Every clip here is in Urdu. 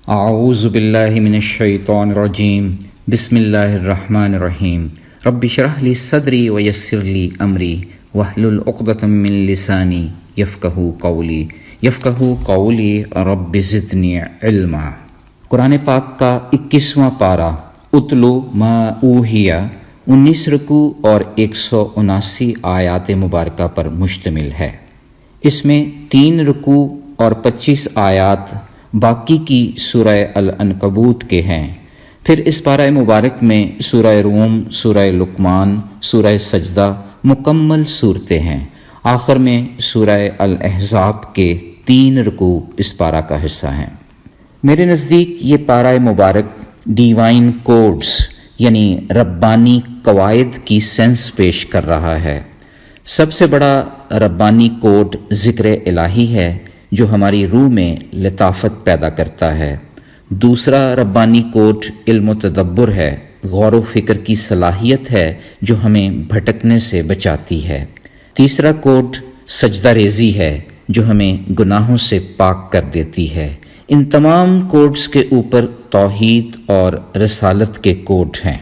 اعوذ باللہ من الشیطان الرجیم بسم اللہ الرحمن الرحیم رب اشرح لی صدری ویسر لی امری واحلل عقدۃ من لسانی یفقہوا قولی رب زدنی علما۔ قرآن پاک کا 21واں پارہ اتلو ما اوحی 19 رکوع اور 179 آیات مبارکہ پر مشتمل ہے۔ اس میں 3 رکوع اور 25 آیات باقی کی سورہ العنکبوت کے ہیں۔ پھر اس پارہ مبارک میں سورہ روم، سورہ لقمان، سورہ سجدہ مکمل صورتیں ہیں۔ آخر میں سورہ الاحزاب کے 3 رکوع اس پارہ کا حصہ ہیں۔ میرے نزدیک یہ پارہ مبارک ڈیوائن کوڈز یعنی ربانی قواعد کی سینس پیش کر رہا ہے۔ سب سے بڑا ربانی کوڈ ذکر الہی ہے جو ہماری روح میں لطافت پیدا کرتا ہے۔ دوسرا ربانی کوڈ علم و تدبر ہے، غور و فکر کی صلاحیت ہے جو ہمیں بھٹکنے سے بچاتی ہے۔ تیسرا کوڈ سجدہ ریزی ہے جو ہمیں گناہوں سے پاک کر دیتی ہے۔ ان تمام کوڈز کے اوپر توحید اور رسالت کے کوڈ ہیں۔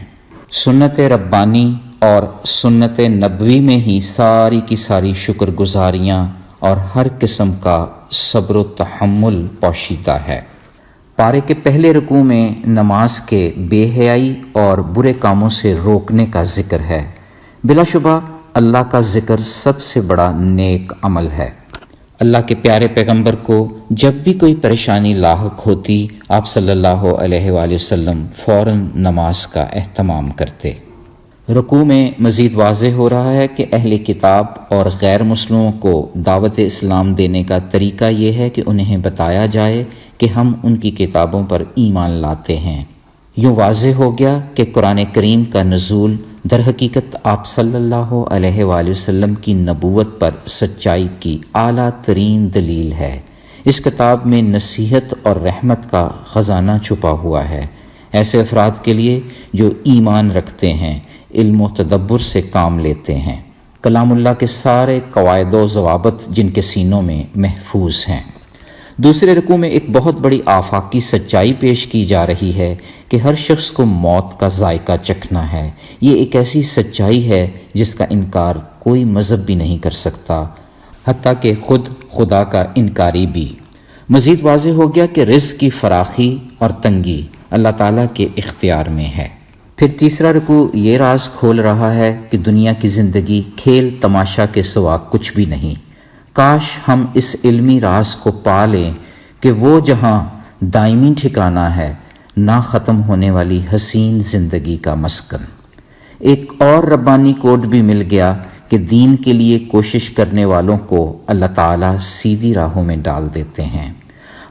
سنت ربانی اور سنت نبوی میں ہی ساری کی ساری شکر گزاریاں اور ہر قسم کا صبر و تحمل پوشیدہ ہے۔ پارے کے پہلے رکوع میں نماز کے بے حیائی اور برے کاموں سے روکنے کا ذکر ہے۔ بلا شبہ اللہ کا ذکر سب سے بڑا نیک عمل ہے۔ اللہ کے پیارے پیغمبر کو جب بھی کوئی پریشانی لاحق ہوتی، آپ صلی اللہ علیہ وآلہ وسلم فوراً نماز کا اہتمام کرتے۔ رکوع میں مزید واضح ہو رہا ہے کہ اہل کتاب اور غیر مسلموں کو دعوت اسلام دینے کا طریقہ یہ ہے کہ انہیں بتایا جائے کہ ہم ان کی کتابوں پر ایمان لاتے ہیں۔ یوں واضح ہو گیا کہ قرآن کریم کا نزول در حقیقت آپ صلی اللہ علیہ وآلہ وسلم کی نبوت پر سچائی کی اعلیٰ ترین دلیل ہے۔ اس کتاب میں نصیحت اور رحمت کا خزانہ چھپا ہوا ہے، ایسے افراد کے لیے جو ایمان رکھتے ہیں، علم و تدبر سے کام لیتے ہیں، کلام اللہ کے سارے قواعد و ضوابط جن کے سینوں میں محفوظ ہیں۔ دوسرے رکوع میں ایک بہت بڑی آفاقی سچائی پیش کی جا رہی ہے کہ ہر شخص کو موت کا ذائقہ چکھنا ہے۔ یہ ایک ایسی سچائی ہے جس کا انکار کوئی مذہب بھی نہیں کر سکتا، حتیٰ کہ خود خدا کا انکاری بھی۔ مزید واضح ہو گیا کہ رزق کی فراخی اور تنگی اللہ تعالیٰ کے اختیار میں ہے۔ پھر تیسرا رکوع یہ راز کھول رہا ہے کہ دنیا کی زندگی کھیل تماشا کے سوا کچھ بھی نہیں۔ کاش ہم اس علمی راز کو پا لیں کہ وہ جہاں دائمی ٹھکانہ ہے، نہ ختم ہونے والی حسین زندگی کا مسکن۔ ایک اور ربانی کوڈ بھی مل گیا کہ دین کے لیے کوشش کرنے والوں کو اللہ تعالیٰ سیدھی راہوں میں ڈال دیتے ہیں۔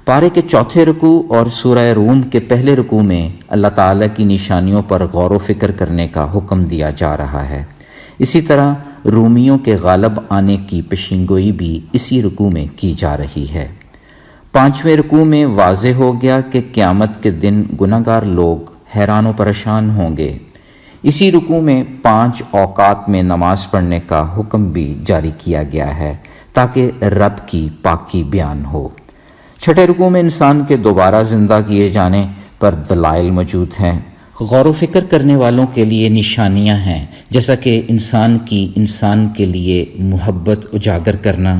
پارے کے چوتھے رکوع اور سورہ روم کے پہلے رکوع میں اللہ تعالیٰ کی نشانیوں پر غور و فکر کرنے کا حکم دیا جا رہا ہے۔ اسی طرح رومیوں کے غالب آنے کی پیشینگوئی بھی اسی رکوع میں کی جا رہی ہے۔ 5ویں رکوع میں واضح ہو گیا کہ قیامت کے دن گناہگار لوگ حیران و پریشان ہوں گے۔ اسی رکوع میں 5 اوقات میں نماز پڑھنے کا حکم بھی جاری کیا گیا ہے تاکہ رب کی پاکی بیان ہو۔ 6 رکوع میں انسان کے دوبارہ زندہ کیے جانے پر دلائل موجود ہیں، غور و فکر کرنے والوں کے لیے نشانیاں ہیں، جیسا کہ انسان کے لیے محبت اجاگر کرنا،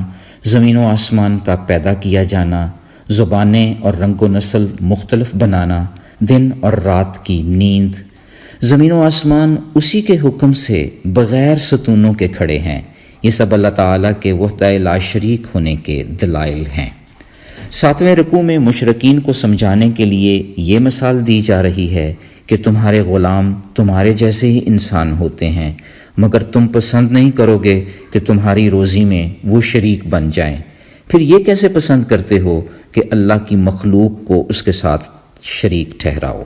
زمین و آسمان کا پیدا کیا جانا، زبانیں اور رنگ و نسل مختلف بنانا، دن اور رات کی نیند۔ زمین و آسمان اسی کے حکم سے بغیر ستونوں کے کھڑے ہیں۔ یہ سب اللہ تعالیٰ کے وحدہ لا شریک ہونے کے دلائل ہیں۔ 7ویں رکوع میں مشرکین کو سمجھانے کے لیے یہ مثال دی جا رہی ہے کہ تمہارے غلام تمہارے جیسے ہی انسان ہوتے ہیں، مگر تم پسند نہیں کرو گے کہ تمہاری روزی میں وہ شریک بن جائیں۔ پھر یہ کیسے پسند کرتے ہو کہ اللہ کی مخلوق کو اس کے ساتھ شریک ٹھہراؤ۔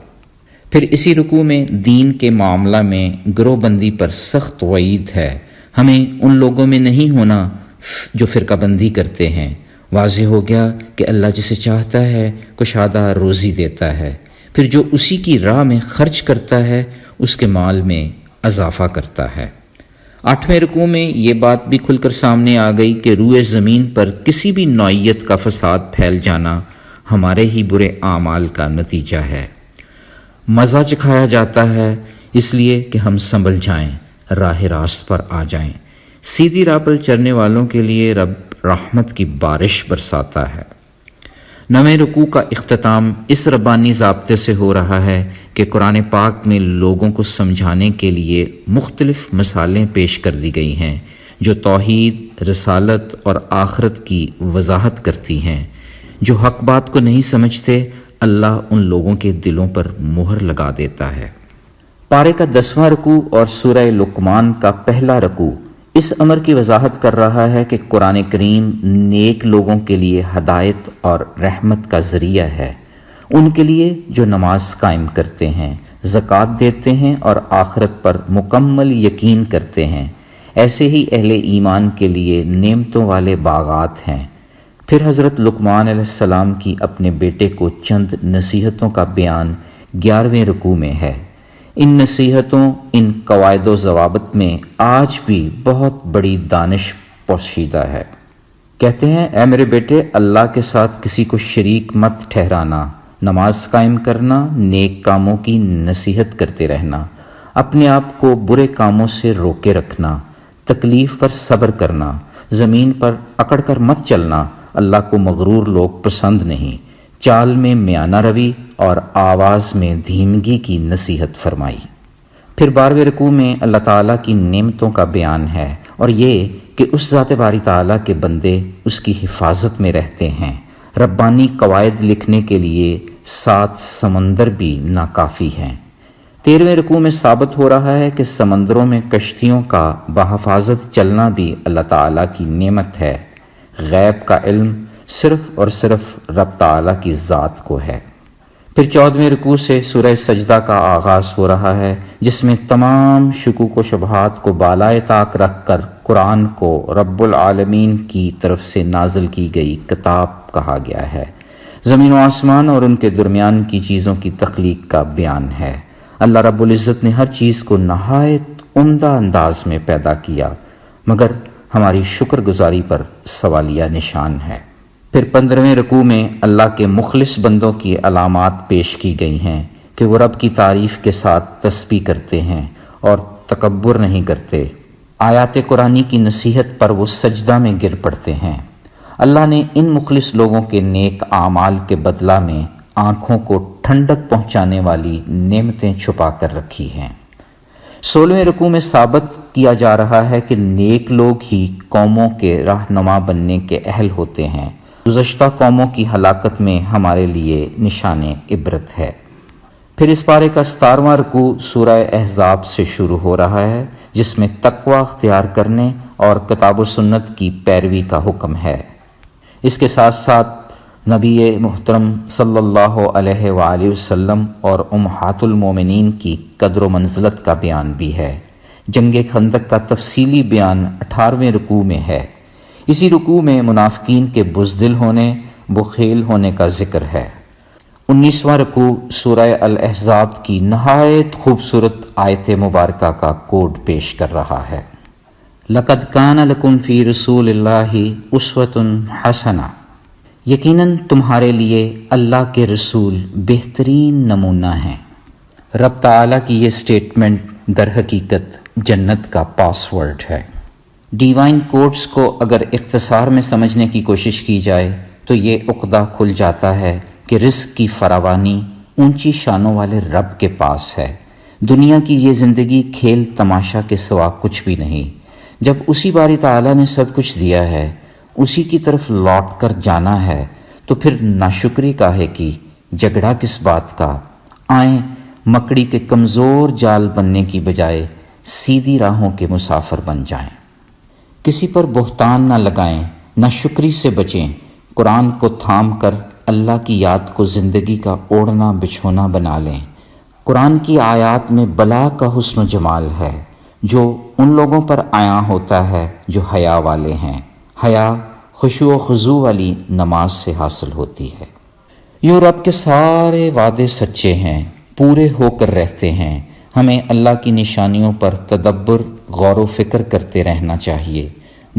پھر اسی رکوع میں دین کے معاملہ میں گروہ بندی پر سخت وعید ہے۔ ہمیں ان لوگوں میں نہیں ہونا جو فرقہ بندی کرتے ہیں۔ واضح ہو گیا کہ اللہ جسے چاہتا ہے کشادہ روزی دیتا ہے، پھر جو اسی کی راہ میں خرچ کرتا ہے اس کے مال میں اضافہ کرتا ہے۔ 8ویں رکوع میں یہ بات بھی کھل کر سامنے آ گئی کہ روئے زمین پر کسی بھی نوعیت کا فساد پھیل جانا ہمارے ہی برے اعمال کا نتیجہ ہے۔ مزہ چکھایا جاتا ہے اس لیے کہ ہم سنبھل جائیں، راہ راست پر آ جائیں۔ سیدھی راہ پر چلنے والوں کے لیے رب رحمت کی بارش برساتا ہے۔ 9ویں رکوع کا اختتام اس ربانی ضابطے سے ہو رہا ہے کہ قرآن پاک میں لوگوں کو سمجھانے کے لیے مختلف مثالیں پیش کر دی گئی ہیں جو توحید، رسالت اور آخرت کی وضاحت کرتی ہیں۔ جو حق بات کو نہیں سمجھتے، اللہ ان لوگوں کے دلوں پر مہر لگا دیتا ہے۔ پارے کا 10واں رکوع اور سورہ لقمان کا پہلا رکوع اس امر کی وضاحت کر رہا ہے کہ قرآن کریم نیک لوگوں کے لیے ہدایت اور رحمت کا ذریعہ ہے، ان کے لیے جو نماز قائم کرتے ہیں، زکوٰۃ دیتے ہیں اور آخرت پر مکمل یقین کرتے ہیں۔ ایسے ہی اہل ایمان کے لیے نعمتوں والے باغات ہیں۔ پھر حضرت لقمان علیہ السلام کی اپنے بیٹے کو چند نصیحتوں کا بیان 11ویں رکوع میں ہے۔ ان نصیحتوں، ان قواعد و ضوابط میں آج بھی بہت بڑی دانش پوشیدہ ہے۔ کہتے ہیں، اے میرے بیٹے، اللہ کے ساتھ کسی کو شریک مت ٹھہرانا، نماز قائم کرنا، نیک کاموں کی نصیحت کرتے رہنا، اپنے آپ کو برے کاموں سے روکے رکھنا، تکلیف پر صبر کرنا، زمین پر اکڑ کر مت چلنا، اللہ کو مغرور لوگ پسند نہیں، چال میں میانہ روی اور آواز میں دھیمگی کی نصیحت فرمائی۔ پھر 12ویں رکوع میں اللہ تعالیٰ کی نعمتوں کا بیان ہے اور یہ کہ اس ذات باری تعالیٰ کے بندے اس کی حفاظت میں رہتے ہیں۔ ربانی قواعد لکھنے کے لیے 7 سمندر بھی ناکافی ہیں۔ 13ویں رکوع میں ثابت ہو رہا ہے کہ سمندروں میں کشتیوں کا بحفاظت چلنا بھی اللہ تعالیٰ کی نعمت ہے۔ غیب کا علم صرف اور صرف رب تعالیٰ کی ذات کو ہے۔ پھر 14ویں رکوع سے سورہ سجدہ کا آغاز ہو رہا ہے، جس میں تمام شکوک و شبہات کو بالائے طاق رکھ کر قرآن کو رب العالمین کی طرف سے نازل کی گئی کتاب کہا گیا ہے۔ زمین و آسمان اور ان کے درمیان کی چیزوں کی تخلیق کا بیان ہے۔ اللہ رب العزت نے ہر چیز کو نہایت عمدہ انداز میں پیدا کیا، مگر ہماری شکر گزاری پر سوالیہ نشان ہے۔ پھر 15ویں رکوع میں اللہ کے مخلص بندوں کی علامات پیش کی گئی ہیں کہ وہ رب کی تعریف کے ساتھ تسبیح کرتے ہیں اور تکبر نہیں کرتے۔ آیات قرآنی کی نصیحت پر وہ سجدہ میں گر پڑتے ہیں۔ اللہ نے ان مخلص لوگوں کے نیک اعمال کے بدلہ میں آنکھوں کو ٹھنڈک پہنچانے والی نعمتیں چھپا کر رکھی ہیں۔ 16ویں رکوع میں ثابت کیا جا رہا ہے کہ نیک لوگ ہی قوموں کے رہنما بننے کے اہل ہوتے ہیں۔ گزشتہ قوموں کی ہلاکت میں ہمارے لیے نشان عبرت ہے۔ پھر اس پارے کا 17واں رکوع سورہ احزاب سے شروع ہو رہا ہے، جس میں تقوی اختیار کرنے اور کتاب و سنت کی پیروی کا حکم ہے۔ اس کے ساتھ ساتھ نبی محترم صلی اللہ علیہ وآلہ وسلم اور امہات المومنین کی قدر و منزلت کا بیان بھی ہے۔ جنگ خندق کا تفصیلی بیان 18ویں رکوع میں ہے۔ اسی رکوع میں منافقین کے بزدل ہونے، بخیل ہونے کا ذکر ہے۔ 19واں رکوع سورہ الاحزاب کی نہایت خوبصورت آیت مبارکہ کا کوڈ پیش کر رہا ہے۔ لَقَدْ كَانَ لَكُمْ فِي رَسُولِ اللَّهِ أُسْوَةٌ حَسَنَةٌ، یقیناً تمہارے لیے اللہ کے رسول بہترین نمونہ ہیں۔ رب تعالیٰ کی یہ سٹیٹمنٹ در حقیقت جنت کا پاس ورڈ ہے۔ ڈیوائن کوڈز کو اگر اختصار میں سمجھنے کی کوشش کی جائے تو یہ عقدہ کھل جاتا ہے کہ رزق کی فراوانی اونچی شانوں والے رب کے پاس ہے۔ دنیا کی یہ زندگی کھیل تماشا کے سوا کچھ بھی نہیں۔ جب اسی باری تعالیٰ نے سب کچھ دیا ہے، اسی کی طرف لوٹ کر جانا ہے، تو پھر ناشکری کاہے کی، جھگڑا کس بات کا؟ آئیں مکڑی کے کمزور جال بننے کی بجائے سیدھی راہوں کے مسافر بن جائیں۔ کسی پر بہتان نہ لگائیں، نہ شکری سے بچیں۔ قرآن کو تھام کر اللہ کی یاد کو زندگی کا اوڑھنا بچھونا بنا لیں۔ قرآن کی آیات میں بلا کا حسن و جمال ہے جو ان لوگوں پر عیاں ہوتا ہے جو حیا والے ہیں۔ حیا خشوع و خضوع والی نماز سے حاصل ہوتی ہے۔ یوں رب کے سارے وعدے سچے ہیں، پورے ہو کر رہتے ہیں۔ ہمیں اللہ کی نشانیوں پر تدبر، غور و فکر کرتے رہنا چاہیے۔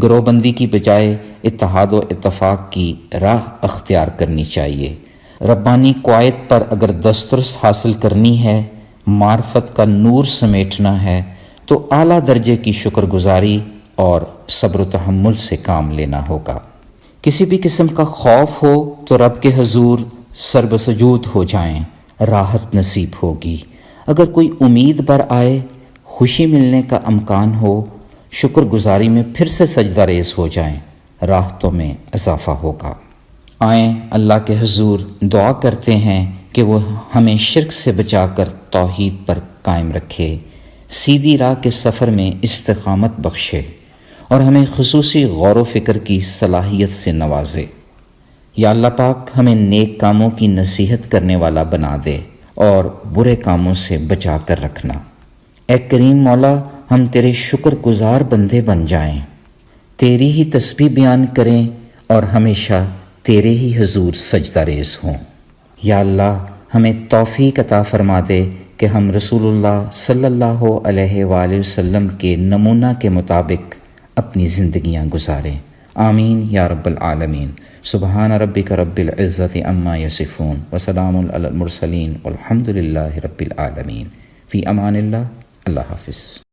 گروہ بندی کی بجائے اتحاد و اتفاق کی راہ اختیار کرنی چاہیے۔ ربانی قواعد پر اگر دسترس حاصل کرنی ہے، معرفت کا نور سمیٹنا ہے، تو اعلیٰ درجے کی شکر گزاری اور صبر و تحمل سے کام لینا ہوگا۔ کسی بھی قسم کا خوف ہو تو رب کے حضور سر بسجود ہو جائیں، راحت نصیب ہوگی۔ اگر کوئی امید بر آئے، خوشی ملنے کا امکان ہو، شکر گزاری میں پھر سے سجدہ ریز ہو جائیں، راحتوں میں اضافہ ہوگا۔ آئیں اللہ کے حضور دعا کرتے ہیں کہ وہ ہمیں شرک سے بچا کر توحید پر قائم رکھے، سیدھی راہ کے سفر میں استقامت بخشے اور ہمیں خصوصی غور و فکر کی صلاحیت سے نوازے۔ یا اللہ پاک ہمیں نیک کاموں کی نصیحت کرنے والا بنا دے اور برے کاموں سے بچا کر رکھنا۔ اے کریم مولا، ہم تیرے شکر گزار بندے بن جائیں، تیری ہی تسبیح بیان کریں اور ہمیشہ تیرے ہی حضور سجدہ ریز ہوں۔ یا اللہ ہمیں توفیق عطا فرما دے کہ ہم رسول اللہ صلی اللہ علیہ وآلہ وسلم کے نمونہ کے مطابق اپنی زندگیاں گزاریں۔ آمین یا رب العالمین۔ سبحان ربک رب العزت عما یصفون وسلام علی المرسلین والحمد للہ رب العالمین۔ فی امان اللہ۔ اللہ حافظ۔